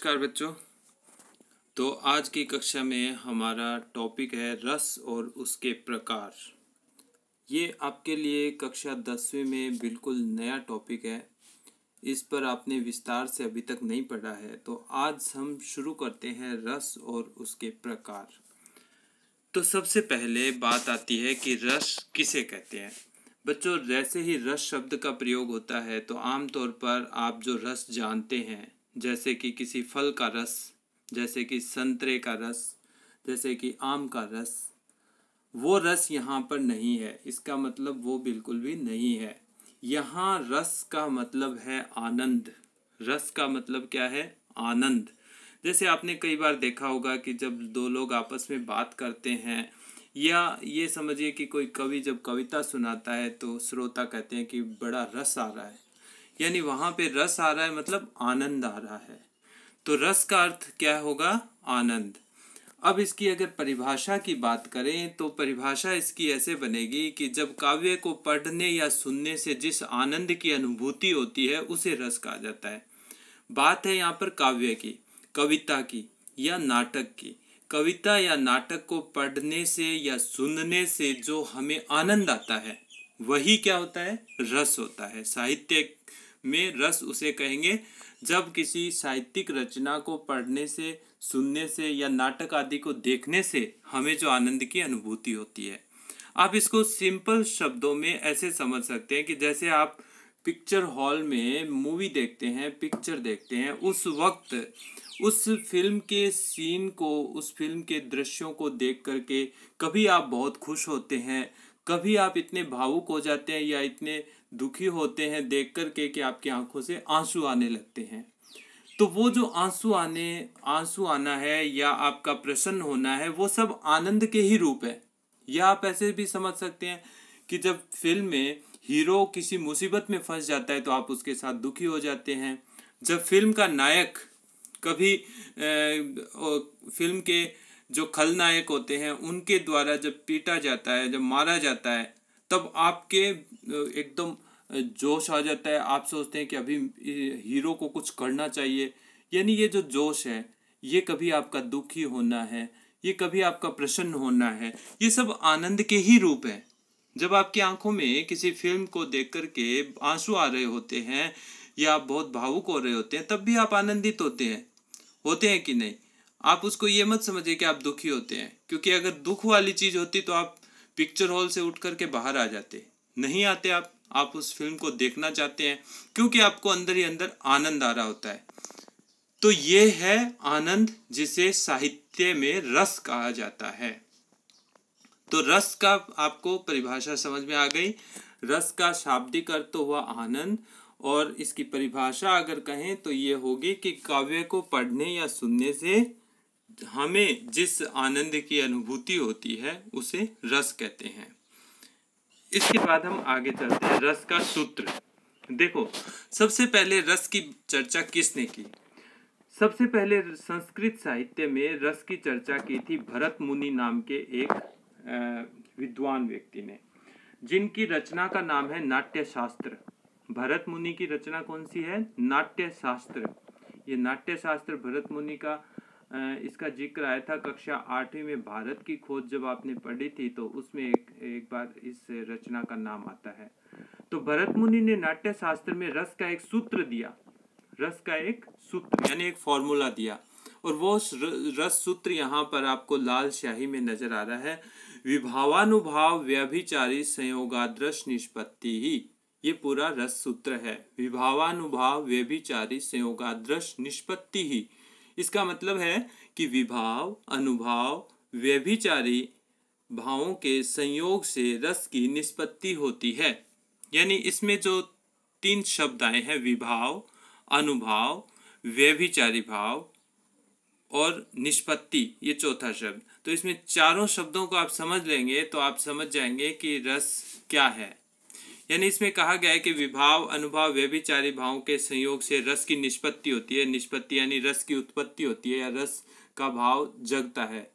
नमस्कार बच्चों। तो आज की कक्षा में हमारा टॉपिक है रस और उसके प्रकार। ये आपके लिए कक्षा 10वीं में बिल्कुल नया टॉपिक है। इस पर आपने विस्तार से अभी तक नहीं पढ़ा है, तो आज हम शुरू करते हैं रस और उसके प्रकार। तो सबसे पहले बात आती है कि रस किसे कहते हैं। बच्चों, जैसे ही रस शब्द का प्रयोग होता है तो आमतौर पर आप जो रस जानते हैं, जैसे कि किसी फल का रस, जैसे कि संतरे का रस, जैसे कि आम का रस, वो रस यहाँ पर नहीं है। इसका मतलब वो बिल्कुल भी नहीं है। यहाँ रस का मतलब है आनंद। रस का मतलब क्या है? आनंद। जैसे आपने कई बार देखा होगा कि जब दो लोग आपस में बात करते हैं, या ये समझिए कि कोई कवि जब कविता सुनाता है तो श्रोता कहते हैं कि बड़ा रस आ रहा है। यानी वहाँ पे रस आ रहा है मतलब आनंद आ रहा है। तो रस का अर्थ क्या होगा? आनंद। अब इसकी अगर परिभाषा की बात करें तो परिभाषा इसकी ऐसे बनेगी कि जब काव्य को पढ़ने या सुनने से जिस आनंद की अनुभूति होती है उसे रस कहा जाता है। बात है यहाँ पर काव्य की, कविता की या नाटक की। कविता या नाटक को पढ़ने से या सुनने से जो हमें आनंद आता है वही क्या होता है? रस होता है। साहित्य में रस उसे कहेंगे जब किसी साहित्यिक रचना को पढ़ने से, सुनने से या नाटक आदि को देखने से हमें जो आनंद की अनुभूति होती है। आप इसको सिंपल शब्दों में ऐसे समझ सकते हैं कि जैसे आप पिक्चर हॉल में मूवी देखते हैं, पिक्चर देखते हैं, उस वक्त उस फिल्म के सीन को, उस फिल्म के दृश्यों को देख करके कभी आप बहुत खुश होते हैं, कभी आप इतने भावुक हो जाते हैं या इतने दुखी होते हैं देख करके कि आपकी आंखों से आंसू आने लगते हैं। तो वो जो आंसू आना है या आपका प्रसन्न होना है, वो सब आनंद के ही रूप है। या आप ऐसे भी समझ सकते हैं कि जब फिल्म में हीरो किसी मुसीबत में फंस जाता है तो आप उसके साथ दुखी हो जाते हैं। जब फिल्म का नायक कभी फिल्म के जो खलनायक होते हैं उनके द्वारा जब पीटा जाता है, जब मारा जाता है, तब आपके एकदम जोश आ जाता है। आप सोचते हैं कि अभी हीरो को कुछ करना चाहिए। यानी ये जो जोश है, ये कभी आपका दुखी होना है, ये कभी आपका प्रसन्न होना है, ये सब आनंद के ही रूप है। जब आपकी आंखों में किसी फिल्म को देख करके आंसू आ रहे होते हैं या आप बहुत भावुक हो रहे होते हैं, तब भी आप आनंदित होते हैं कि नहीं? आप उसको ये मत समझिए कि आप दुखी होते हैं, क्योंकि अगर दुख वाली चीज होती तो आप पिक्चर हॉल से उठ करके बाहर आ जाते। नहीं आते। आप उस फिल्म को देखना चाहते हैं क्योंकि आपको अंदर ही अंदर आनंद आ रहा होता है। तो ये है आनंद, जिसे साहित्य में रस कहा जाता है। तो रस का आपको परिभाषा समझ में आ गई। रस का शाब्दिक अर्थ तो हुआ आनंद, और इसकी परिभाषा अगर कहें तो ये होगी कि काव्य को पढ़ने या सुनने से हमें जिस आनंद की अनुभूति होती है उसे रस कहते हैं। इसके बाद हम आगे चलते हैं। रस का सूत्र। देखो, सबसे पहले रस की चर्चा किसने की? सबसे पहले संस्कृत साहित्य में रस की चर्चा की थी भरत मुनि नाम के एक विद्वान व्यक्ति ने, जिनकी रचना का नाम है नाट्य शास्त्र। भरत मुनि की रचना कौन सी है? नाट्य शास्त्र। ये नाट्य शास्त्र भरत मुनि का, इसका जिक्र आया था कक्षा 8वीं में। भारत की खोज जब आपने पढ़ी थी तो उसमें एक बार इस रचना का नाम आता है। तो भरत मुनि ने नाट्य शास्त्र में रस का एक सूत्र दिया। रस का एक सूत्र यानी एक फॉर्मूला दिया, और वो रस सूत्र यहाँ पर आपको लाल स्याही में नजर आ रहा है। विभावानुभाव व्यभिचारी संयोगादृश निष्पत्ति ही, ये पूरा रस सूत्र है। विभावानुभाव व्यभिचारी संयोगादृश निष्पत्ति ही। इसका मतलब है कि विभाव, अनुभाव, व्यभिचारी भावों के संयोग से रस की निष्पत्ति होती है। यानी इसमें जो 3 शब्द आए हैं, विभाव, अनुभाव, व्यभिचारी भाव और निष्पत्ति, ये चौथा शब्द। तो इसमें चारों शब्दों को आप समझ लेंगे तो आप समझ जाएंगे कि रस क्या है। यानी इसमें कहा गया है कि विभाव, अनुभाव, व्यभिचारी भावों के संयोग से रस की निष्पत्ति होती है। निष्पत्ति यानी रस की उत्पत्ति होती है या रस का भाव जगता है।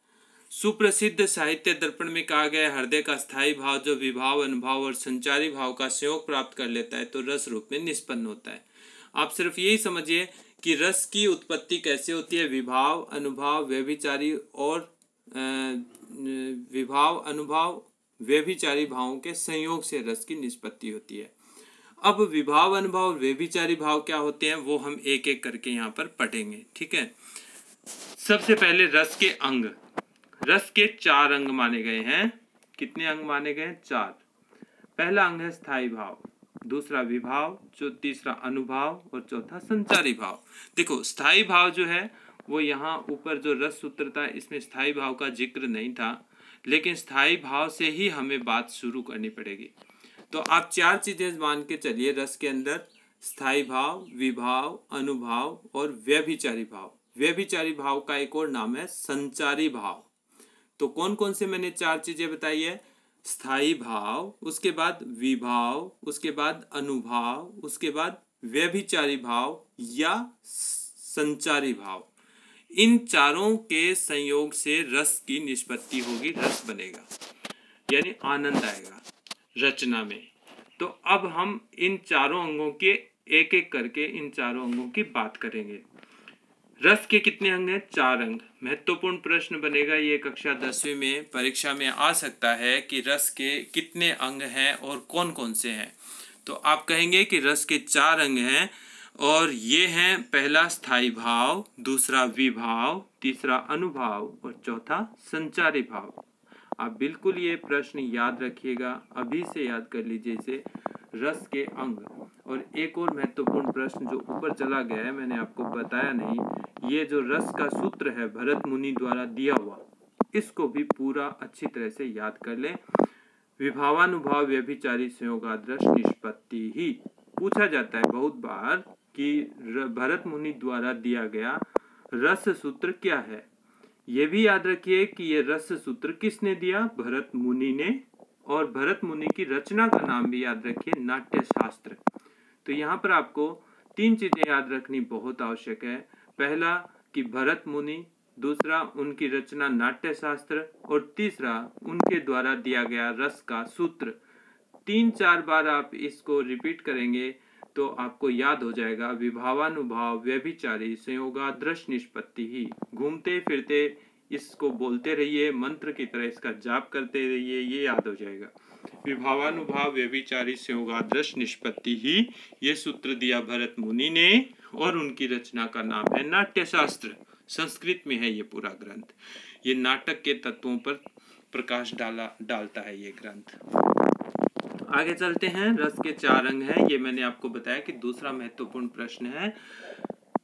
सुप्रसिद्ध साहित्य दर्पण में कहा गया है, हृदय का स्थायी भाव जो विभाव, अनुभाव और संचारी भाव का संयोग प्राप्त कर लेता है तो रस रूप में निष्पन्न होता है। आप सिर्फ यही समझिए कि रस की उत्पत्ति कैसे होती है। विभाव, अनुभाव, व्यभिचारी और विभाव, अनुभाव, व्यभिचारी भावों के संयोग से रस की निष्पत्ति होती है। अब विभाव, अनुभाव, व्यभिचारी भाव क्या होते हैं वो हम एक एक करके यहाँ पर पढ़ेंगे, ठीक है। सबसे पहले रस के अंग। रस के 4 अंग माने गए हैं। कितने अंग माने गए हैं? 4। पहला अंग है स्थायी भाव, दूसरा विभाव, तीसरा अनुभाव और चौथा संचारी भाव। देखो स्थायी भाव जो है वो यहाँ ऊपर जो रस सूत्र था इसमें स्थायी भाव का जिक्र नहीं था, लेकिन स्थायी भाव से ही हमें बात शुरू करनी पड़ेगी। तो आप 4 चीजें मान के चलिए रस के अंदर: स्थायी भाव, विभाव, अनुभाव और व्यभिचारी भाव। व्यभिचारी भाव का एक और नाम है संचारी भाव। तो कौन कौन से मैंने 4 चीजें बताई है? स्थायी भाव, उसके बाद विभाव, उसके बाद अनुभाव, उसके बाद व्यभिचारी भाव या संचारी भाव। इन चारों के संयोग से रस की निष्पत्ति होगी, रस बनेगा, यानी आनंद आएगा रचना में। तो अब हम इन चारों अंगों के एक एक करके इन चारों अंगों की बात करेंगे। रस के कितने अंग हैं? 4 अंग। महत्वपूर्ण प्रश्न बनेगा ये, कक्षा 10वीं में परीक्षा में आ सकता है कि रस के कितने अंग हैं और कौन कौन से हैं। तो आप कहेंगे कि रस के 4 अंग हैं और ये हैं: पहला स्थायी भाव, दूसरा विभाव, तीसरा अनुभाव और चौथा संचारी भाव। आप बिल्कुल ये प्रश्न याद रखिएगा, अभी से याद कर लीजिए इसे, रस के अंग। और एक और महत्वपूर्ण प्रश्न जो ऊपर चला गया है, मैंने आपको बताया नहीं, ये जो रस का सूत्र है भरत मुनि द्वारा दिया हुआ, इसको भी पूरा अच्छी तरह से याद कर लें। विभावानुभाव व्यभिचारी संयोगादृश निष्पत्ति ही पूछा जाता है बहुत बार कि भरत मुनि द्वारा दिया गया रस सूत्र क्या है। ये भी याद रखिए कि ये रस सूत्र किसने दिया? भरत मुनि ने। और भरत मुनि की रचना का नाम भी याद रखिए, नाट्य शास्त्र। तो यहाँ पर आपको 3 चीजें याद रखनी बहुत आवश्यक है। पहला कि भरत मुनि, दूसरा उनकी रचना नाट्य शास्त्र और तीसरा उनके द्वारा दिया गया रस का सूत्र। 3-4 बार आप इसको रिपीट करेंगे तो आपको याद हो जाएगा। विभावानुभाव व्यभिचारी संयोगादृश निष्पत्ति ही। घूमते फिरते इसको बोलते रहिए, मंत्र की तरह इसका जाप करते रहिए, ये याद हो जाएगा। विभावानुभाव व्यभिचारी संयोगादृश निष्पत्ति ही, ये सूत्र दिया भरत मुनि ने और उनकी रचना का नाम है नाट्य शास्त्र। संस्कृत में है ये पूरा ग्रंथ। ये नाटक के तत्वों पर प्रकाश डालता है ये ग्रंथ। आगे चलते हैं। रस के 4 अंग हैं, ये मैंने आपको बताया कि दूसरा महत्वपूर्ण प्रश्न है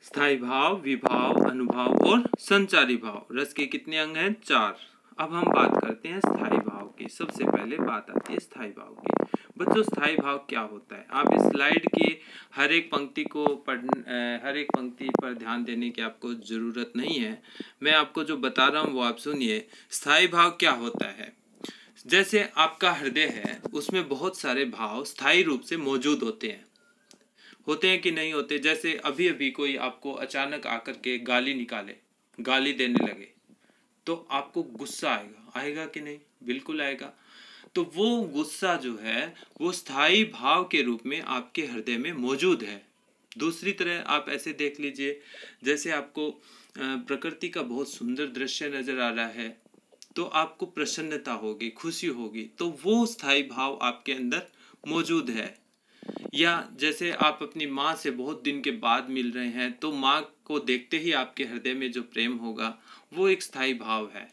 स्थायी भाव, विभाव, अनुभाव और संचारी भाव। रस के कितने अंग हैं? 4। अब हम बात करते हैं स्थायी भाव की। सबसे पहले बात आती है स्थायी भाव की। बच्चों स्थायी भाव क्या होता है? आप इस स्लाइड की हर एक पंक्ति पर ध्यान देने की आपको जरूरत नहीं है। मैं आपको जो बता रहा हूँ वो आप सुनिए। स्थायी भाव क्या होता है? जैसे आपका हृदय है, उसमें बहुत सारे भाव स्थायी रूप से मौजूद होते हैं कि नहीं होते? जैसे अभी अभी कोई आपको अचानक आकर के गाली देने लगे तो आपको गुस्सा आएगा कि नहीं? बिल्कुल आएगा। तो वो गुस्सा जो है वो स्थायी भाव के रूप में आपके हृदय में मौजूद है। दूसरी तरह आप ऐसे देख लीजिए, जैसे आपको प्रकृति का बहुत सुंदर दृश्य नजर आ रहा है तो आपको प्रसन्नता होगी, खुशी होगी, तो वो स्थायी भाव आपके अंदर मौजूद है। या जैसे आप अपनी माँ से बहुत दिन के बाद मिल रहे हैं तो माँ को देखते ही आपके हृदय में जो प्रेम होगा वो एक स्थायी भाव है।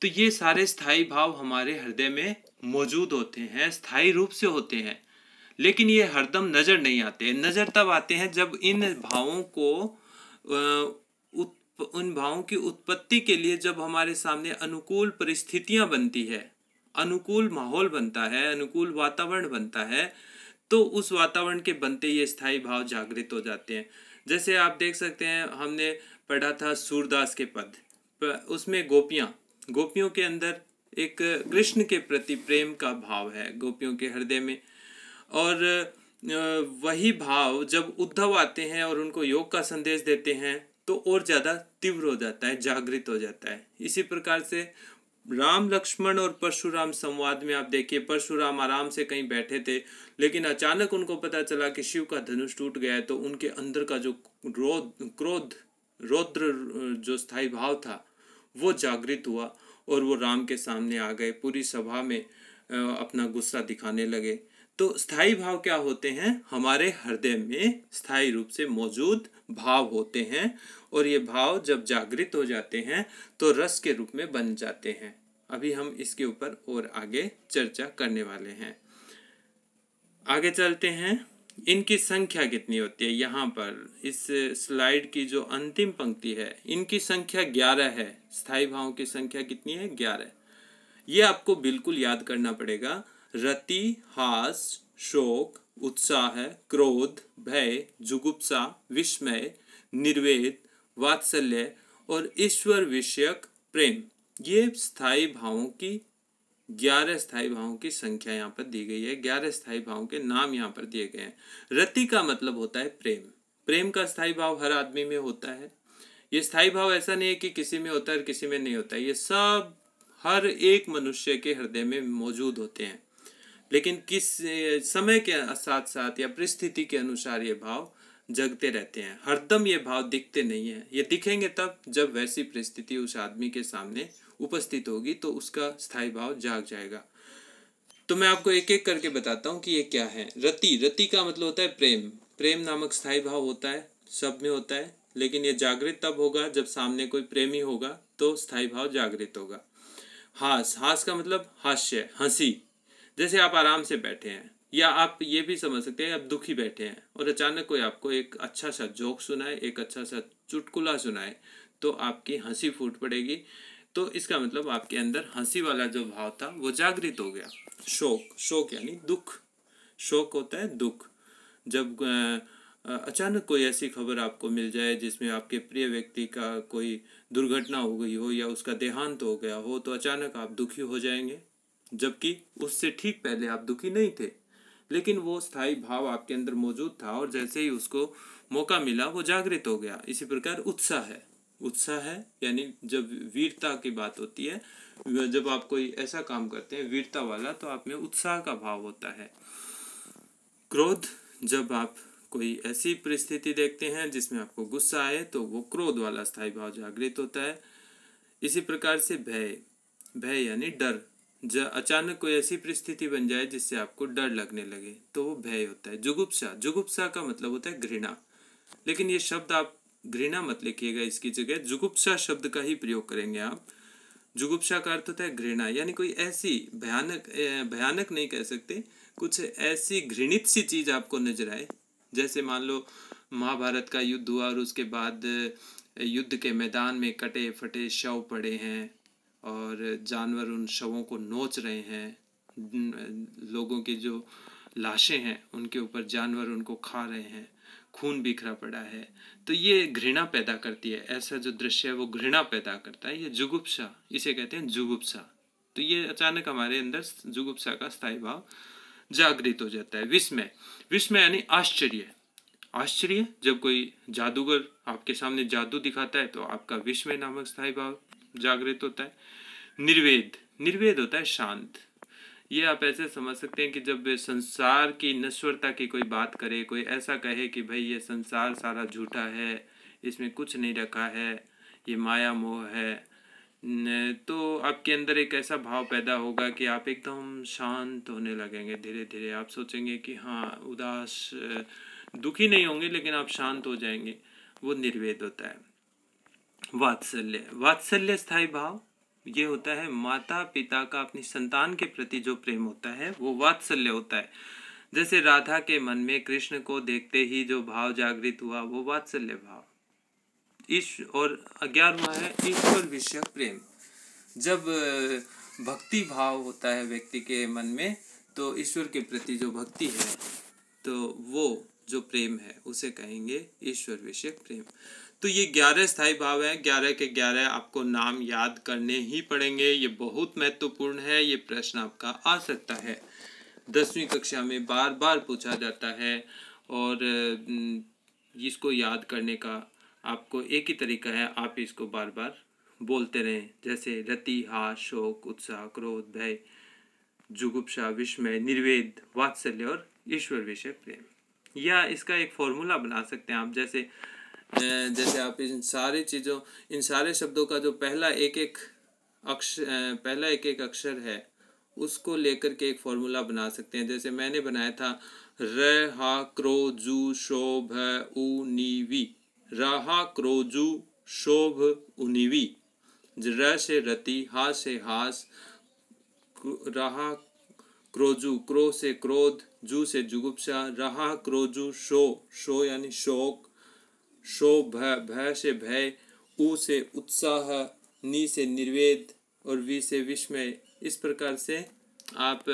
तो ये सारे स्थायी भाव हमारे हृदय में मौजूद होते हैं, स्थायी रूप से होते हैं, लेकिन ये हरदम नजर नहीं आते। नजर तब आते हैं जब उन भावों की उत्पत्ति के लिए जब हमारे सामने अनुकूल परिस्थितियां बनती है, अनुकूल माहौल बनता है, अनुकूल वातावरण बनता है, तो उस वातावरण के बनते ये स्थायी भाव जागृत हो जाते हैं। जैसे आप देख सकते हैं, हमने पढ़ा था सूरदास के पद, उसमें गोपियों के अंदर एक कृष्ण के प्रति प्रेम का भाव है गोपियों के हृदय में, और वही भाव जब उद्धव आते हैं और उनको योग का संदेश देते हैं तो और ज़्यादा तीव्र हो जाता है, जागृत हो जाता है। इसी प्रकार से राम लक्ष्मण और परशुराम संवाद में आप देखिए, परशुराम आराम से कहीं बैठे थे, लेकिन अचानक उनको पता चला कि शिव का धनुष टूट गया है, तो उनके अंदर का जो क्रोध रौद्र जो स्थायी भाव था वो जागृत हुआ और वो राम के सामने आ गए, पूरी सभा में अपना गुस्सा दिखाने लगे। तो स्थायी भाव क्या होते हैं? हमारे हृदय में स्थायी रूप से मौजूद भाव होते हैं, और ये भाव जब जागृत हो जाते हैं तो रस के रूप में बन जाते हैं। अभी हम इसके ऊपर और आगे चर्चा करने वाले हैं। आगे चलते हैं। इनकी संख्या कितनी होती है? यहाँ पर इस स्लाइड की जो अंतिम पंक्ति है, इनकी संख्या 11 है। स्थायी भावों की संख्या कितनी है? 11। ये आपको बिल्कुल याद करना पड़ेगा। रति, हास, शोक, उत्साह, क्रोध, भय, जुगुप्सा, विस्मय, निर्वेद, वात्सल्य और ईश्वर विषयक प्रेम, ये स्थायी भावों की 11 स्थायी भावों की संख्या यहाँ पर दी गई है। 11 स्थायी भावों के नाम यहाँ पर दिए गए हैं। रति का मतलब होता है प्रेम। प्रेम का स्थायी भाव हर आदमी में होता है। ये स्थायी भाव ऐसा नहीं है कि किसी में होता है और किसी में नहीं होता है। ये सब हर एक मनुष्य के हृदय में मौजूद होते हैं, लेकिन किस समय के साथ साथ या परिस्थिति के अनुसार ये भाव जगते रहते हैं। हरदम ये भाव दिखते नहीं है। ये दिखेंगे तब जब वैसी परिस्थिति उस आदमी के सामने उपस्थित होगी, तो उसका स्थायी भाव जाग जाएगा। तो मैं आपको एक एक करके बताता हूँ कि ये क्या है। रति, रति का मतलब होता है प्रेम। प्रेम नामक स्थायी भाव होता है, सब में होता है, लेकिन ये जागृत तब होगा जब सामने कोई प्रेमी होगा, तो स्थायी भाव जागृत होगा। हास, हास का मतलब हास्य, हंसी। जैसे आप आराम से बैठे हैं, या आप ये भी समझ सकते हैं आप दुखी बैठे हैं और अचानक कोई आपको एक अच्छा सा जोक सुनाए, एक अच्छा सा चुटकुला सुनाए, तो आपकी हंसी फूट पड़ेगी। तो इसका मतलब आपके अंदर हंसी वाला जो भाव था वो जागृत हो गया। शोक, शोक यानी दुख। शोक होता है दुख। जब अचानक कोई ऐसी खबर आपको मिल जाए जिसमें आपके प्रिय व्यक्ति का कोई दुर्घटना हो गई हो या उसका देहांत हो गया हो, तो अचानक आप दुखी हो जाएंगे, जबकि उससे ठीक पहले आप दुखी नहीं थे, लेकिन वो स्थायी भाव आपके अंदर मौजूद था और जैसे ही उसको मौका मिला वो जागृत हो गया। इसी प्रकार उत्साह है। उत्साह है यानी जब वीरता की बात होती है, जब आप कोई ऐसा काम करते हैं वीरता वाला, तो आप में उत्साह का भाव होता है। क्रोध, जब आप कोई ऐसी परिस्थिति देखते हैं जिसमें आपको गुस्सा आए, तो वो क्रोध वाला स्थायी भाव जागृत होता है। इसी प्रकार से भय, भय यानी डर। जब अचानक कोई ऐसी परिस्थिति बन जाए जिससे आपको डर लगने लगे, तो वो भय होता है। जुगुप्सा, जुगुप्सा का मतलब होता है घृणा, लेकिन ये शब्द आप घृणा मत लिखिएगा, इसकी जगह जुगुप्सा शब्द का ही प्रयोग करेंगे आप। जुगुप्सा का अर्थ होता है घृणा, यानी कोई ऐसी भयानक नहीं कह सकते, कुछ ऐसी घृणित सी चीज आपको नजर आए। जैसे मान लो महाभारत का युद्ध हुआ और उसके बाद युद्ध के मैदान में कटे फटे शव पड़े हैं और जानवर उन शवों को नोच रहे हैं, लोगों की जो लाशें हैं उनके ऊपर जानवर उनको खा रहे हैं, खून बिखरा पड़ा है, तो ये घृणा पैदा करती है। ऐसा जो दृश्य है वो घृणा पैदा करता है। ये जुगुप्सा, इसे कहते हैं जुगुप्सा। तो ये अचानक हमारे अंदर जुगुप्सा का स्थायी भाव जागृत हो जाता है। विस्मय, विस्मय यानी आश्चर्य। आश्चर्य, जब कोई जादूगर आपके सामने जादू दिखाता है तो आपका विस्मय नामक स्थायी भाव जागृत होता है। निर्वेद, निर्वेद होता है शांत। ये आप ऐसे समझ सकते हैं कि जब संसार की नश्वरता की कोई बात करे, कोई ऐसा कहे कि भाई ये संसार सारा झूठा है, इसमें कुछ नहीं रखा है, ये माया मोह है, तो आपके अंदर एक ऐसा भाव पैदा होगा कि आप एकदम शांत होने लगेंगे। धीरे धीरे आप सोचेंगे कि हाँ, उदास, दुखी नहीं होंगे, लेकिन आप शांत हो जाएंगे। वो निर्वेद होता है। वात्सल्य, वात्सल्य स्थायी भाव ये होता है माता पिता का अपनी संतान के प्रति जो प्रेम होता है वो वात्सल्य होता है। जैसे राधा के मन में कृष्ण को देखते ही जो भाव जागृत हुआ वो वात्सल्य भाव। और 11वां है ईश्वर विषयक प्रेम। जब भक्ति भाव होता है व्यक्ति के मन में, तो ईश्वर के प्रति जो भक्ति है, तो वो जो प्रेम है उसे कहेंगे ईश्वर विषयक प्रेम। तो ये 11 स्थायी भाव है। 11 के 11 आपको नाम याद करने ही पड़ेंगे। ये बहुत महत्वपूर्ण है। ये प्रश्न आपका आ सकता है, 10वीं कक्षा में बार बार पूछा जाता है, और इसको याद करने का आपको एक ही तरीका है, आप इसको बार बार बोलते रहें, जैसे रति, हास, शोक, उत्साह, क्रोध, भय, जुगुप्सा, विस्मय, निर्वेद, वात्सल्य और ईश्वर विषय प्रेम। या इसका एक फॉर्मूला बना सकते हैं आप, जैसे आप इन सारे शब्दों का जो पहला एक एक अक्षर है उसको लेकर के एक फॉर्मूला बना सकते हैं। जैसे मैंने बनाया था र, हा, क्रो, जू, शोभ, उ, नी, वी। रहा, क्रोजू, शोभ, उनिवी। र से रति, हा से हास, रहा, क्रोजू, क्रो से क्रोध, जू से जुगुप्सा, रहा, क्रोजू, शो यानी शोक, शो भय से भय, उ से उत्साह, नी से निर्वेद और वी से विस्मय। इस प्रकार से आप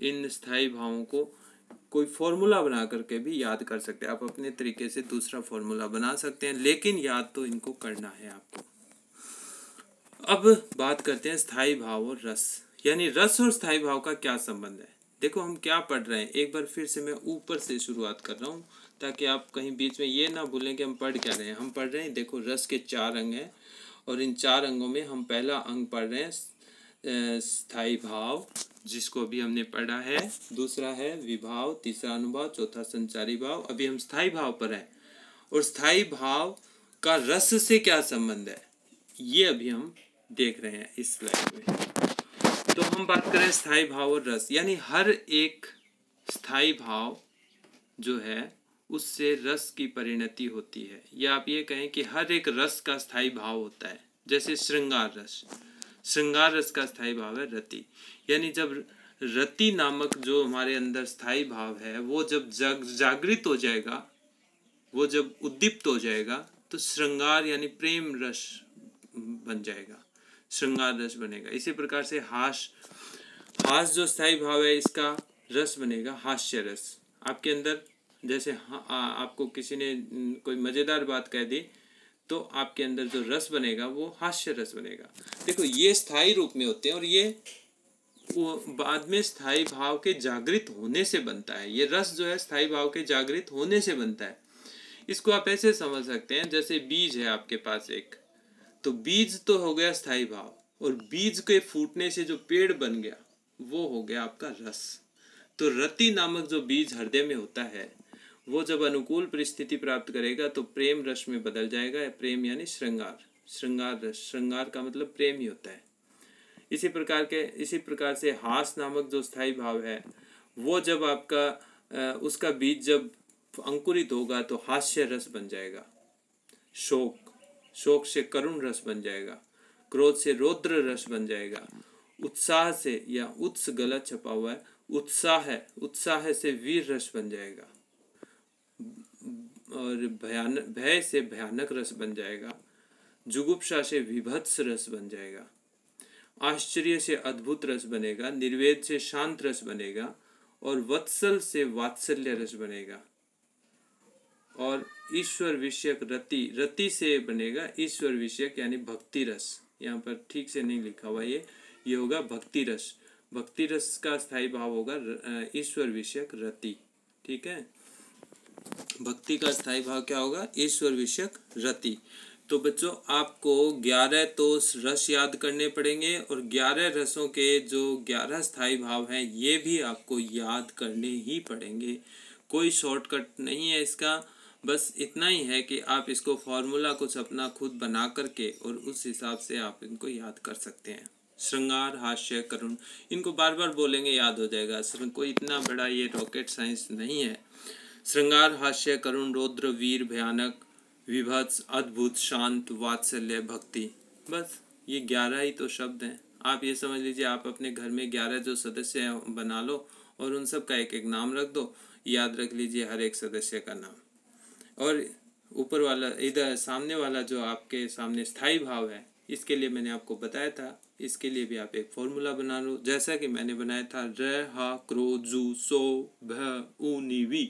इन स्थायी भावों को कोई फॉर्मूला बना करके भी याद कर सकते हैं। आप अपने तरीके से दूसरा फॉर्मूला बना सकते हैं, लेकिन याद तो इनको करना है आपको। अब बात करते हैं स्थायी भाव और रस, यानी रस और स्थायी भाव का क्या संबंध है। देखो हम क्या पढ़ रहे हैं, एक बार फिर से मैं ऊपर से शुरुआत कर रहा हूँ ताकि आप कहीं बीच में ये ना भूलें कि हम पढ़ क्या रहे हैं। हम पढ़ रहे हैं, देखो रस के 4 अंग हैं और इन 4 अंगों में हम पहला अंग पढ़ रहे हैं स्थायी भाव, जिसको अभी हमने पढ़ा है। दूसरा है विभाव, तीसरा अनुभाव, चौथा संचारी भाव। अभी हम स्थायी भाव पर हैं और स्थायी भाव का रस से क्या संबंध है ये अभी हम देख रहे हैं इस स्लाइड में। तो हम बात करें स्थायी भाव और रस, यानी हर एक स्थायी भाव जो है उससे रस की परिणति होती है, या आप ये कहें कि हर एक रस का स्थायी भाव होता है। जैसे श्रृंगार रस का स्थायी भाव है रति, यानी जब रति नामक जो हमारे अंदर स्थायी भाव है वो जब जागृत हो जाएगा, वो जब उद्दीप्त हो जाएगा तो श्रृंगार यानी प्रेम रस बन जाएगा, श्रृंगार रस बनेगा। इसी प्रकार से हास जो स्थायी भाव है इसका रस बनेगा हास्य रस। आपके अंदर जैसे आपको किसी ने कोई मज़ेदार बात कह दी तो आपके अंदर जो रस बनेगा वो हास्य रस बनेगा। देखो ये स्थायी रूप में होते हैं और ये वो बाद में स्थायी भाव के जागृत होने से बनता है। ये रस जो है स्थायी भाव के जागृत होने से बनता है। इसको आप ऐसे समझ सकते हैं, जैसे बीज है आपके पास एक, तो बीज तो हो गया स्थायी भाव और बीज के फूटने से जो पेड़ बन गया वो हो गया आपका रस। तो रति नामक जो बीज हृदय में होता है वो जब अनुकूल परिस्थिति प्राप्त करेगा तो प्रेम रस में बदल जाएगा। प्रेम यानी श्रृंगार रस, श्रृंगार का मतलब प्रेम ही होता है। इसी प्रकार से हास नामक जो स्थायी भाव है वो जब आपका उसका बीज जब अंकुरित होगा तो हास्य रस बन जाएगा। शोक से करुण रस बन जाएगा, क्रोध से रौद्र रस बन जाएगा, उत्साह से, या उत्स गलत छपा हुआ है, उत्साह से वीर रस बन जाएगा, और भय से भयानक रस बन जाएगा, जुगुप्सा से विभत्स रस बन जाएगा, आश्चर्य से अद्भुत रस बनेगा, निर्वेद से शांत रस बनेगा, और वत्सल से वात्सल्य रस बनेगा, और ईश्वर विषयक रति से बनेगा ईश्वर विषयक यानी भक्ति रस। यहाँ पर ठीक से नहीं लिखा हुआ, ये होगा भक्ति रस। भक्ति रस का स्थायी भाव होगा ईश्वर विषयक रति। ठीक है, भक्ति का स्थायी भाव क्या होगा? ईश्वर विषयक रति। तो बच्चों आपको 11 तो रस याद करने पड़ेंगे और 11 रसों के जो 11 स्थायी भाव हैं ये भी आपको याद करने ही पड़ेंगे। कोई शॉर्टकट नहीं है इसका, बस इतना ही है कि आप इसको फॉर्मूला कुछ अपना खुद बना करके और उस हिसाब से आप इनको याद कर सकते हैं। श्रृंगार, हास्य, करुण, इनको बार बार बोलेंगे याद हो जाएगा। कोई इतना बड़ा ये रॉकेट साइंस नहीं है। श्रृंगार, हास्य, करुण, रौद्र, वीर, भयानक, विभत्स, अद्भुत, शांत, वात्सल्य, भक्ति, बस ये 11 ही तो शब्द हैं। आप ये समझ लीजिए आप अपने घर में 11 जो सदस्य हैं बना लो और उन सब का एक एक नाम रख दो, याद रख लीजिए हर एक सदस्य का नाम। और ऊपर वाला इधर सामने वाला जो आपके सामने स्थायी भाव है इसके लिए मैंने आपको बताया था, इसके लिए भी आप एक फॉर्मूला बना लो जैसा कि मैंने बनाया था। रहा, क्रोजू, सो, भ, उ, नि, वी।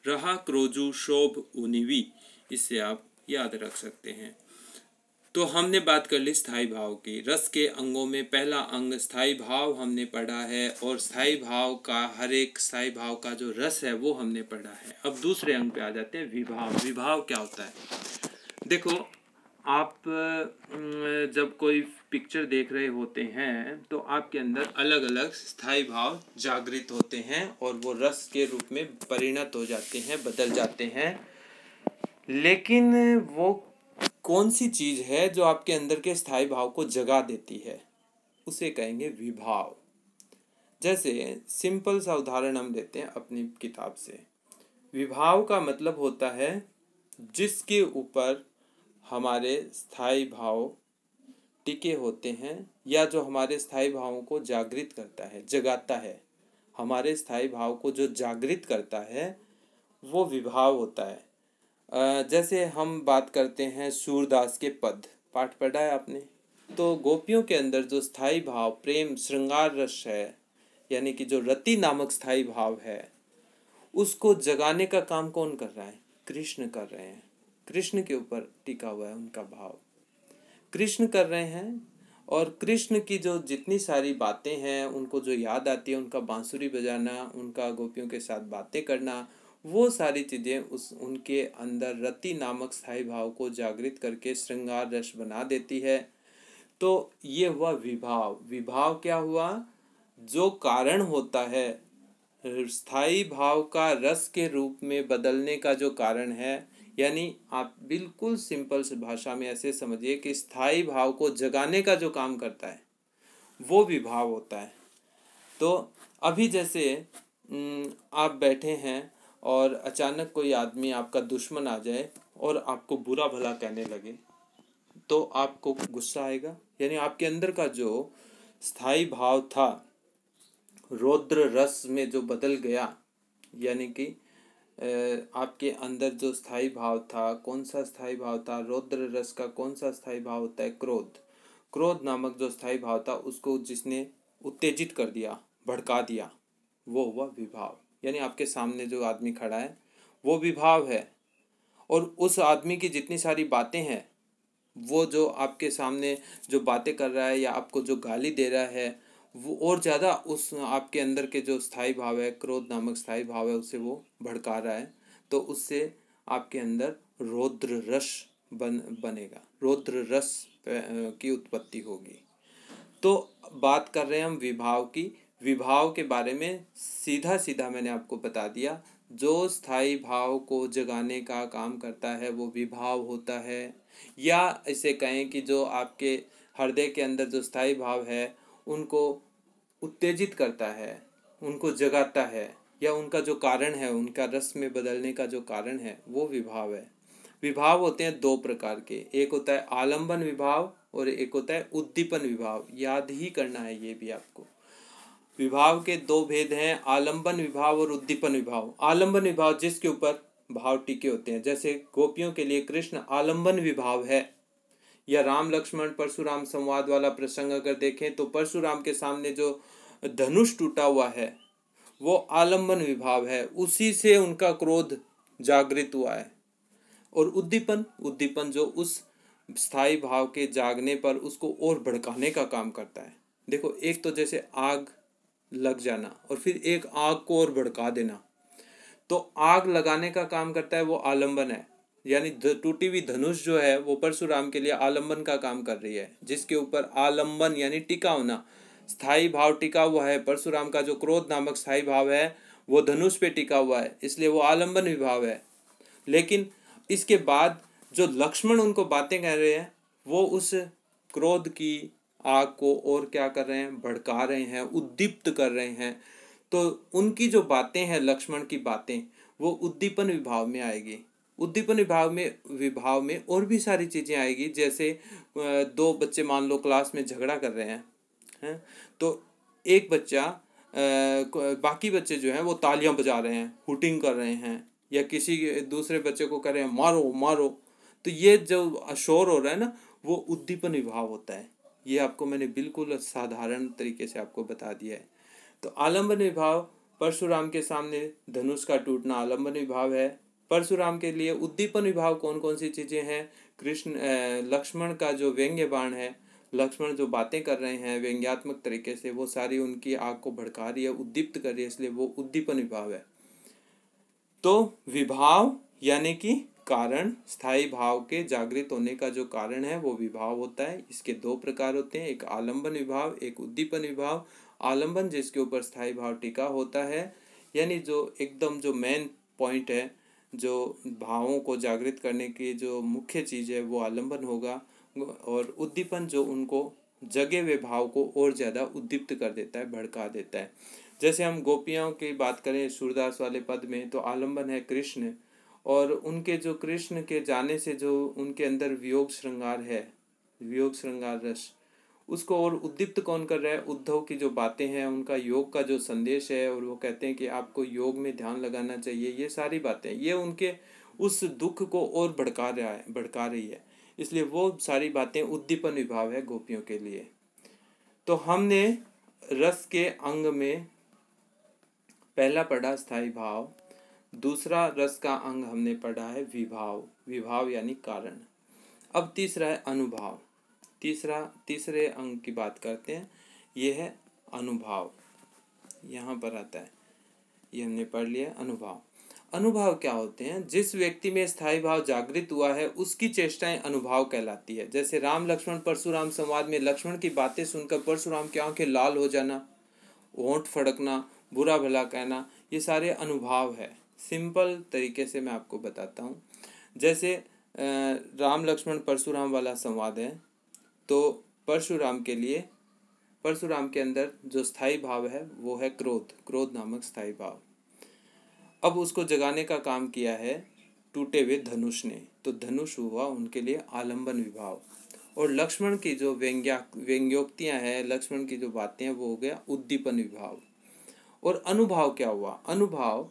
रहा, क्रोजू, शोभ, उनिवी, इससे आप याद रख सकते हैं। तो हमने बात कर ली स्थायी भाव की। रस के अंगों में पहला अंग स्थायी भाव हमने पढ़ा है और स्थायी भाव का हर एक स्थायी भाव का जो रस है वो हमने पढ़ा है। अब दूसरे अंग पे आ जाते हैं, विभाव। विभाव क्या होता है? देखो आप जब कोई पिक्चर देख रहे होते हैं तो आपके अंदर अलग अलग स्थायी भाव जागृत होते हैं और वो रस के रूप में परिणत हो जाते हैं, बदल जाते हैं। लेकिन वो कौन सी चीज़ है जो आपके अंदर के स्थायी भाव को जगा देती है, उसे कहेंगे विभाव। जैसे सिंपल सा उदाहरण हम लेते हैं अपनी किताब से। विभाव का मतलब होता है जिसके ऊपर हमारे स्थायी भाव टिके होते हैं, या जो हमारे स्थायी भावों को जागृत करता है, जगाता है। हमारे स्थायी भाव को जो जागृत करता है वो विभाव होता है। जैसे हम बात करते हैं सूरदास के पद, पाठ पढ़ा है आपने। तो गोपियों के अंदर जो स्थायी भाव प्रेम श्रृंगार रस है, यानी कि जो रति नामक स्थायी भाव है, उसको जगाने का काम कौन कर रहा है? कृष्ण कर रहे हैं। कृष्ण के ऊपर टिका हुआ है उनका भाव, कृष्ण कर रहे हैं। और कृष्ण की जो जितनी सारी बातें हैं उनको जो याद आती है, उनका बांसुरी बजाना, उनका गोपियों के साथ बातें करना, वो सारी चीज़ें उस उनके अंदर रति नामक स्थायी भाव को जागृत करके श्रृंगार रस बना देती है। तो ये हुआ विभाव। विभाव क्या हुआ? जो कारण होता है स्थायी भाव का रस के रूप में बदलने का जो कारण है, यानी आप बिल्कुल सिंपल से भाषा में ऐसे समझिए कि स्थायी भाव को जगाने का जो काम करता है वो विभाव होता है। तो अभी जैसे आप बैठे हैं और अचानक कोई आदमी आपका दुश्मन आ जाए और आपको बुरा भला कहने लगे, तो आपको गुस्सा आएगा। यानी आपके अंदर का जो स्थायी भाव था रौद्र रस में जो बदल गया, यानी कि आपके अंदर जो स्थायी भाव था, कौन सा स्थायी भाव था? रौद्र रस का कौन सा स्थायी भाव होता है? क्रोध। क्रोध नामक जो स्थायी भाव था उसको जिसने उत्तेजित कर दिया, भड़का दिया, वो हुआ विभाव। यानी आपके सामने जो आदमी खड़ा है वो विभाव है। और उस आदमी की जितनी सारी बातें हैं, वो जो आपके सामने जो बातें कर रहा है या आपको जो गाली दे रहा है, वो और ज़्यादा उस आपके अंदर के जो स्थायी भाव है, क्रोध नामक स्थायी भाव है, उसे वो भड़का रहा है। तो उससे आपके अंदर रौद्र रस बनेगा, रौद्र रस की उत्पत्ति होगी। तो बात कर रहे हैं हम विभाव की। विभाव के बारे में सीधा सीधा मैंने आपको बता दिया। जो स्थायी भाव को जगाने का काम करता है वो विभाव होता है, या इसे कहें कि जो आपके हृदय के अंदर जो स्थायी भाव है उनको उत्तेजित करता है, उनको जगाता है, या उनका जो कारण है, उनका रस में बदलने का जो कारण है, वो विभाव है। विभाव होते हैं दो प्रकार के, एक होता है आलंबन विभाव और एक होता है उद्दीपन विभाव। याद ही करना है ये भी आपको। विभाव के दो भेद हैं, आलंबन विभाव और उद्दीपन विभाव। आलंबन विभाव जिसके ऊपर भाव टिके होते हैं, जैसे गोपियों के लिए कृष्ण आलंबन विभाव है। या राम लक्ष्मण परशुराम संवाद वाला प्रसंग अगर देखें तो परशुराम के सामने जो धनुष टूटा हुआ है वो आलंबन विभाव है, उसी से उनका क्रोध जागृत हुआ है। और उद्दीपन, उद्दीपन जो उस स्थायी भाव के जागने पर उसको और भड़काने का काम करता है। देखो, एक तो जैसे आग लग जाना और फिर एक आग को और भड़का देना, तो आग लगाने का काम करता है वो आलंबन है। यानी टूटी हुई धनुष जो है वो परशुराम के लिए आलंबन का काम कर रही है, जिसके ऊपर आलंबन यानी टिका होना, स्थायी भाव टिका हुआ है। परशुराम का जो क्रोध नामक स्थायी भाव है वो धनुष पे टिका हुआ है, इसलिए वो आलंबन विभाव है। लेकिन इसके बाद जो लक्ष्मण उनको बातें कह रहे हैं वो उस क्रोध की आग को और क्या कर रहे हैं? भड़का रहे हैं, उद्दीप्त कर रहे हैं। तो उनकी जो बातें हैं, लक्ष्मण की बातें, वो उद्दीपन विभाव में आएगी। उद्दीपन विभाव में और भी सारी चीज़ें आएगी। जैसे दो बच्चे मान लो क्लास में झगड़ा कर रहे हैं, तो एक बच्चा बाकी बच्चे जो हैं वो तालियां बजा रहे हैं, हुटिंग कर रहे हैं, या किसी दूसरे बच्चे को कह रहे हैं मारो मारो। तो ये जो शोर हो रहा है ना, वो उद्दीपन विभाव होता है। ये आपको मैंने बिल्कुल साधारण तरीके से आपको बता दिया है। तो आलंबन विभाव, परशुराम के सामने धनुष का टूटना आलंबन विभाव है। परशुराम के लिए उद्दीपन विभाव कौन कौन सी चीज़ें हैं? लक्ष्मण का जो व्यंग्य बाण है, लक्ष्मण जो बातें कर रहे हैं व्यंग्यात्मक तरीके से, वो सारी उनकी आग को भड़का रही है, उद्दीप्त कर रही है, इसलिए वो उद्दीपन विभाव है। तो विभाव यानी कि कारण, स्थायी भाव के जागृत होने का जो कारण है वो विभाव होता है। इसके दो प्रकार होते हैं, एक आलंबन विभाव, एक उद्दीपन विभाव। आलंबन जिसके ऊपर स्थायी भाव टिका होता है, यानी जो एकदम जो मेन पॉइंट है, जो भावों को जागृत करने की जो मुख्य चीज़ है वो आलंबन होगा। और उद्दीपन जो उनको जगे हुए भाव को और ज़्यादा उद्दीप्त कर देता है, भड़का देता है। जैसे हम गोपियों की बात करें सूरदास वाले पद में, तो आलंबन है कृष्ण, और उनके जो कृष्ण के जाने से जो उनके अंदर वियोग श्रृंगार है, वियोग श्रृंगार रस, उसको और उद्दीप्त कौन कर रहा है? उद्धव की जो बातें हैं, उनका योग का जो संदेश है, और वो कहते हैं कि आपको योग में ध्यान लगाना चाहिए, ये सारी बातें ये उनके उस दुख को और भड़का रही है। इसलिए वो सारी बातें उद्दीपन विभाव है गोपियों के लिए। तो हमने रस के अंग में पहला पढ़ा स्थायी भाव, दूसरा रस का अंग हमने पढ़ा है विभाव, विभाव यानी कारण। अब तीसरा है अनुभाव। तीसरे अंग की बात करते हैं, ये है अनुभाव। यहाँ पर आता है, ये हमने पढ़ लिया अनुभाव। अनुभाव क्या होते हैं? जिस व्यक्ति में स्थायी भाव जागृत हुआ है उसकी चेष्टाएं अनुभाव कहलाती है। जैसे राम लक्ष्मण परशुराम संवाद में लक्ष्मण की बातें सुनकर परशुराम की आंखें लाल हो जाना, होंठ फड़कना, बुरा भला कहना, ये सारे अनुभाव है। सिंपल तरीके से मैं आपको बताता हूँ। जैसे राम लक्ष्मण परशुराम वाला संवाद है, तो परशुराम के अंदर जो स्थायी भाव है वो है क्रोध नामक स्थायी भाव। अब उसको जगाने का काम किया है टूटे हुए धनुष ने, तो धनुष हुआ उनके लिए आलंबन विभाव। और लक्ष्मण की जो व्यंग्योक्तियाँ हैं, लक्ष्मण की जो बातें हैं, वो हो गया उद्दीपन विभाव। और अनुभाव क्या हुआ? अनुभाव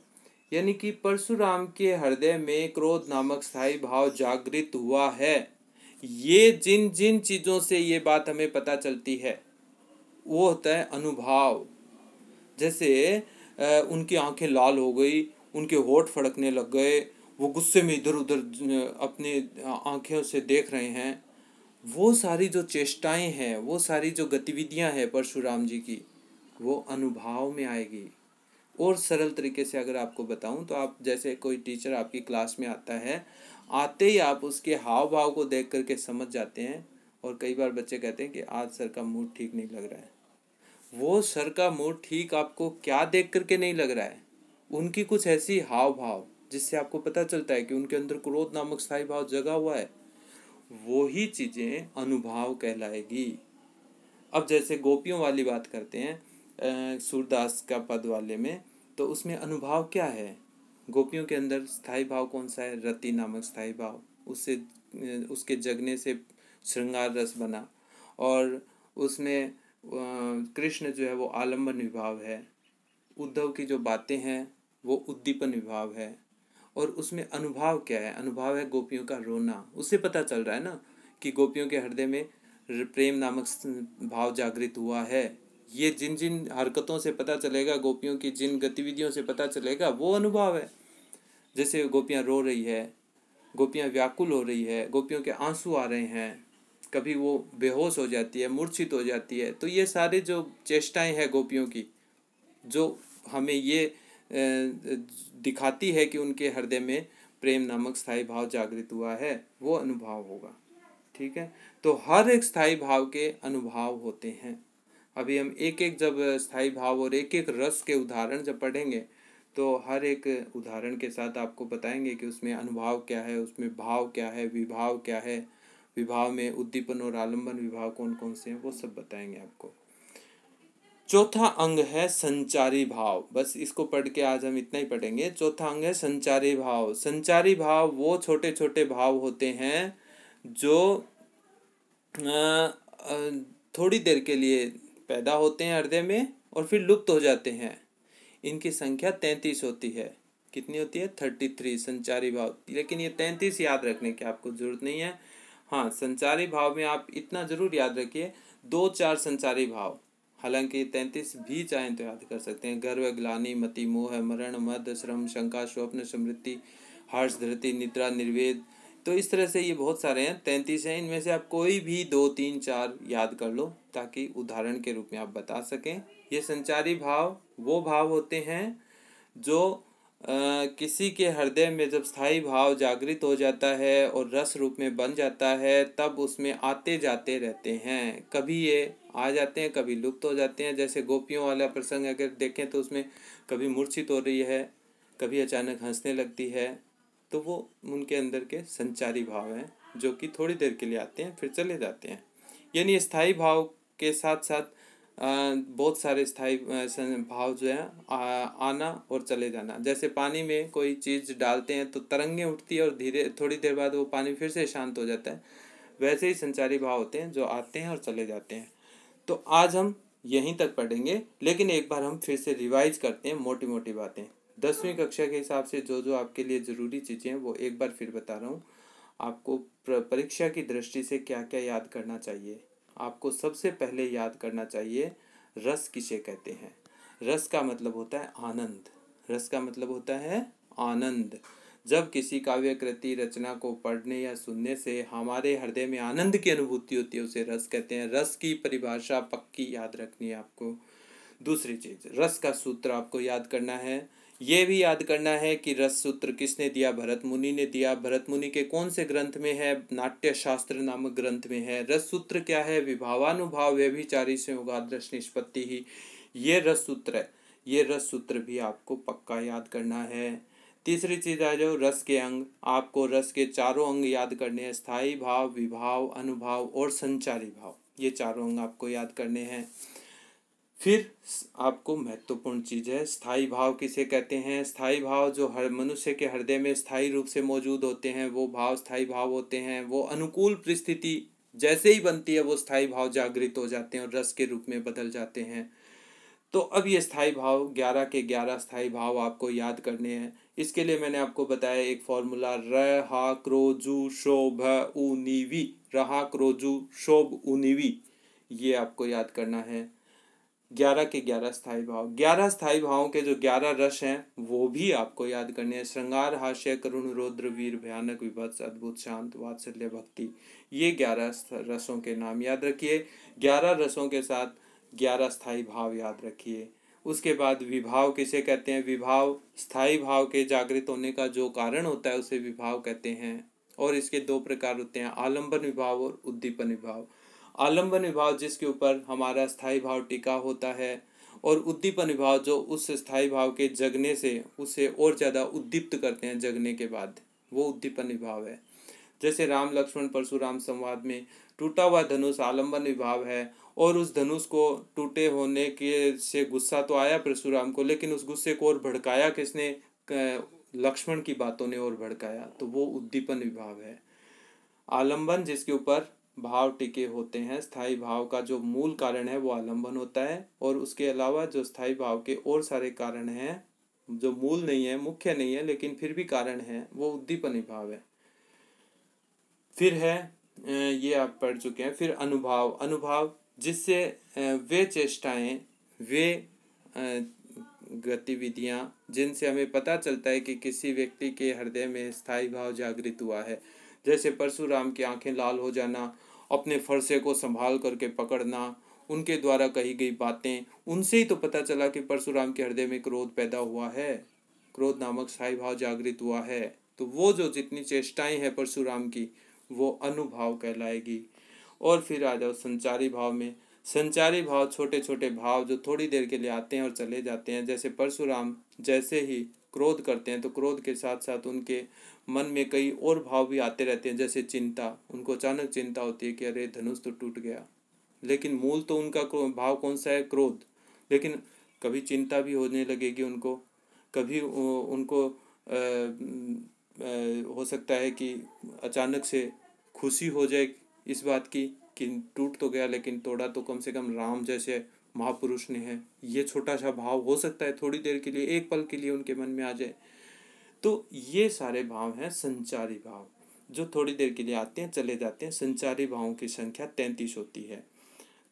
यानी कि परशुराम के हृदय में क्रोध नामक स्थायी भाव जागृत हुआ है। ये जिन जिन चीज़ों से ये बात हमें पता चलती है वो होता है अनुभाव। जैसे उनकी आंखें लाल हो गई, उनके होठ फड़कने लग गए, वो गुस्से में इधर उधर अपने आंखों से देख रहे हैं, वो सारी जो चेष्टाएं हैं, वो सारी जो गतिविधियां हैं परशुराम जी की, वो अनुभाव में आएगी। और सरल तरीके से अगर आपको बताऊं तो आप जैसे कोई टीचर आपकी क्लास में आता है, आते ही आप उसके हाव भाव को देख करके समझ जाते हैं। और कई बार बच्चे कहते हैं कि आज सर का मूड ठीक नहीं लग रहा है। वो सर का मूड ठीक आपको क्या देख करके नहीं लग रहा है? उनकी कुछ ऐसी हाव भाव जिससे आपको पता चलता है कि उनके अंदर क्रोध नामक स्थायी भाव जगा हुआ है, वो ही चीज़ें अनुभाव कहलाएगी। अब जैसे गोपियों वाली बात करते हैं सूरदास का पद वाले में, तो उसमें अनुभाव क्या है? गोपियों के अंदर स्थायी भाव कौन सा है? रति नामक स्थायी भाव, उससे उसके जगने से श्रृंगार रस बना। और उसमें कृष्ण जो है वो आलंबन विभाव है। उद्धव की जो बातें हैं वो उद्दीपन विभाव है। और उसमें अनुभाव क्या है? अनुभाव है गोपियों का रोना। उससे पता चल रहा है ना कि गोपियों के हृदय में प्रेम नामक भाव जागृत हुआ है। ये जिन जिन हरकतों से पता चलेगा, गोपियों की जिन गतिविधियों से पता चलेगा, वो अनुभव है। जैसे गोपियाँ रो रही है, गोपियाँ व्याकुल हो रही है, गोपियों के आंसू आ रहे हैं, कभी वो बेहोश हो जाती है, मूर्छित हो जाती है, तो ये सारे जो चेष्टाएं हैं गोपियों की, जो हमें ये दिखाती है कि उनके हृदय में प्रेम नामक स्थायी भाव जागृत हुआ है, वो अनुभव होगा। ठीक है, तो हर एक स्थायी भाव के अनुभव होते हैं। अभी हम एक एक जब स्थायी भाव और एक एक रस के उदाहरण जब पढ़ेंगे, तो हर एक उदाहरण के साथ आपको बताएंगे कि उसमें अनुभाव क्या है, उसमें भाव क्या है, विभाव क्या है, विभाव में उद्दीपन और आलंबन विभाव कौन कौन से हैं, वो सब बताएंगे आपको। चौथा अंग है संचारी भाव। बस इसको पढ़ के आज हम इतना ही पढ़ेंगे। चौथा अंग है संचारी भाव। संचारी भाव वो छोटे छोटे भाव होते हैं जो थोड़ी देर के लिए पैदा होते हैं हृदय में और फिर लुप्त हो जाते हैं। इनकी संख्या 33 होती है। कितनी होती है? 33 संचारी भाव। लेकिन ये 33 याद रखने की आपको जरूरत नहीं है। हाँ, संचारी भाव में आप इतना जरूर याद रखिए, 2-4 संचारी भाव, हालांकि 33 भी चाहें तो याद कर सकते हैं। गर्व, ग्लानि, मति, मोह, मरण, मद, श्रम, शंका, स्वप्न, स्मृति, हर्ष, धृति, निद्रा, निर्वेद, तो इस तरह से ये बहुत सारे हैं, 33 हैं। इनमें से आप कोई भी 2, 3, 4 याद कर लो ताकि उदाहरण के रूप में आप बता सकें। ये संचारी भाव वो भाव होते हैं जो किसी के हृदय में जब स्थायी भाव जागृत हो जाता है और रस रूप में बन जाता है, तब उसमें आते जाते रहते हैं। कभी ये आ जाते हैं, कभी लुप्त हो जाते हैं। जैसे गोपियों वाला प्रसंग अगर देखें तो उसमें कभी मूर्छित हो रही है, कभी अचानक हंसने लगती है, तो वो उनके अंदर के संचारी भाव हैं जो कि थोड़ी देर के लिए आते हैं फिर चले जाते हैं। यानी स्थायी भाव के साथ साथ बहुत सारे स्थायी भाव जो है आना और चले जाना। जैसे पानी में कोई चीज़ डालते हैं तो तरंगें उठती है और धीरे थोड़ी देर बाद वो पानी फिर से शांत हो जाता है। वैसे ही संचारी भाव होते हैं जो आते हैं और चले जाते हैं। तो आज हम यहीं तक पढ़ेंगे, लेकिन एक बार हम फिर से रिवाइज करते हैं मोटी मोटी बातें। 10वीं कक्षा के हिसाब से जो जो आपके लिए ज़रूरी चीज़ें हैं वो एक बार फिर बता रहा हूँ। आपको परीक्षा की दृष्टि से क्या क्या याद करना चाहिए। आपको सबसे पहले याद करना चाहिए रस किसे कहते हैं। रस का मतलब होता है आनंद। रस का मतलब होता है आनंद। जब किसी काव्य कृति रचना को पढ़ने या सुनने से हमारे हृदय में आनंद की अनुभूति होती है, उसे रस कहते हैं। रस की परिभाषा पक्की याद रखनी है आपको। दूसरी चीज, रस का सूत्र आपको याद करना है। ये भी याद करना है कि रस सूत्र किसने दिया, भरत मुनि ने दिया। भरत मुनि के कौन से ग्रंथ में है, नाट्य शास्त्र नामक ग्रंथ में है। रस सूत्र क्या है, विभावानुभाव व्यभिचारी संयोगादृश निष्पत्ति ही, ये रस सूत्र है। ये रस सूत्र भी आपको पक्का याद करना है। तीसरी चीज आ जाओ, रस के अंग। आपको रस के चारों अंग याद करने हैं, स्थायी भाव, विभाव, अनुभाव और संचारी भाव। ये चारों अंग आपको याद करने हैं। फिर आपको महत्वपूर्ण चीज है, स्थायी भाव किसे कहते हैं। स्थायी भाव जो हर मनुष्य के हृदय में स्थायी रूप से मौजूद होते हैं वो भाव स्थायी भाव होते हैं। वो अनुकूल परिस्थिति जैसे ही बनती है वो स्थायी भाव जागृत हो जाते हैं और रस के रूप में बदल जाते हैं। तो अब ये स्थायी भाव 11 के 11 स्थायी भाव आपको याद करने हैं। इसके लिए मैंने आपको बताया एक फॉर्मूला, र हा क्रोजु शोभ उनिवि। रहा क्रोजु शोभ उनिवि, ये आपको याद करना है। 11 के 11 स्थायी भाव, 11 स्थायी भावों के जो 11 रस हैं वो भी आपको याद करने हैं। श्रृंगार, हास्य, करुण, रौद्र, वीर, भयानक, विभत्स, अद्भुत, शांत, वात्सल्य, भक्ति, ये 11 रसों के नाम याद रखिए। 11 रसों के साथ 11 स्थायी भाव याद रखिए। उसके बाद विभाव किसे कहते हैं। विभाव स्थायी भाव के जागृत होने का जो कारण होता है उसे विभाव कहते हैं। और इसके दो प्रकार होते हैं, आलंबन विभाव और उद्दीपन विभाव। आलंबन विभाव जिसके ऊपर हमारा स्थायी भाव टिका होता है, और उद्दीपन विभाव जो उस स्थायी भाव के जगने से उसे और ज़्यादा उद्दीप्त करते हैं जगने के बाद, वो उद्दीपन विभाव है। जैसे राम लक्ष्मण परशुराम संवाद में टूटा हुआ धनुष आलंबन विभाव है, और उस धनुष को टूटे होने के से गुस्सा तो आया परशुराम को, लेकिन उस गुस्से को और भड़काया किसने, लक्ष्मण की बातों ने और भड़काया, तो वो उद्दीपन विभाव है। आलंबन जिसके ऊपर भाव टिके होते हैं, स्थायी भाव का जो मूल कारण है वो आलंबन होता है, और उसके अलावा जो स्थायी भाव के और सारे कारण हैं जो मूल नहीं है, मुख्य नहीं है, लेकिन फिर भी कारण है, वो उद्दीपन विभाव है। फिर है ये आप पढ़ चुके हैं। फिर अनुभाव, अनुभाव जिससे वे चेष्टाएं, वे गतिविधियां जिनसे हमें पता चलता है कि किसी व्यक्ति के हृदय में स्थायी भाव जागृत हुआ है। जैसे परशुराम की आंखें लाल हो जाना, अपने फरसे को संभाल करके पकड़ना, उनके द्वारा कही गई बातें, उनसे ही तो पता चला कि परशुराम के हृदय में क्रोध पैदा हुआ है, क्रोध नामक स्थायी भाव जागृत हुआ है। तो वो जो जितनी चेष्टाएं हैं परशुराम की वो अनुभाव कहलाएगी। और फिर आ जाओ संचारी भाव में। संचारी भाव छोटे छोटे भाव जो थोड़ी देर के लिए आते हैं और चले जाते हैं। जैसे परशुराम जैसे ही क्रोध करते हैं तो क्रोध के साथ साथ उनके मन में कई और भाव भी आते रहते हैं। जैसे चिंता, उनको अचानक चिंता होती है कि अरे धनुष तो टूट गया, लेकिन मूल तो उनका भाव कौन सा है, क्रोध। लेकिन कभी चिंता भी होने लगेगी उनको, कभी उनको हो सकता है कि अचानक से खुशी हो जाए इस बात की कि टूट तो गया लेकिन तोड़ा तो कम से कम राम जैसे महापुरुष ने है। ये छोटा सा भाव हो सकता है थोड़ी देर के लिए, एक पल के लिए उनके मन में आ जाए। तो ये सारे भाव हैं संचारी भाव, जो थोड़ी देर के लिए आते हैं चले जाते हैं। संचारी भावों की संख्या 33 होती है।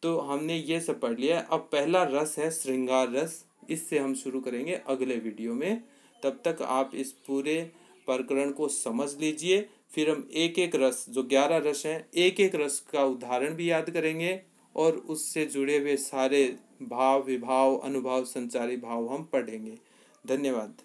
तो हमने ये सब पढ़ लिया। अब पहला रस है श्रृंगार रस, इससे हम शुरू करेंगे अगले वीडियो में। तब तक आप इस पूरे प्रकरण को समझ लीजिए। फिर हम एक एक रस, जो 11 रस हैं, एक एक रस का उदाहरण भी याद करेंगे और उससे जुड़े हुए सारे भाव, विभाव, अनुभाव, संचारी भाव हम पढ़ेंगे। धन्यवाद।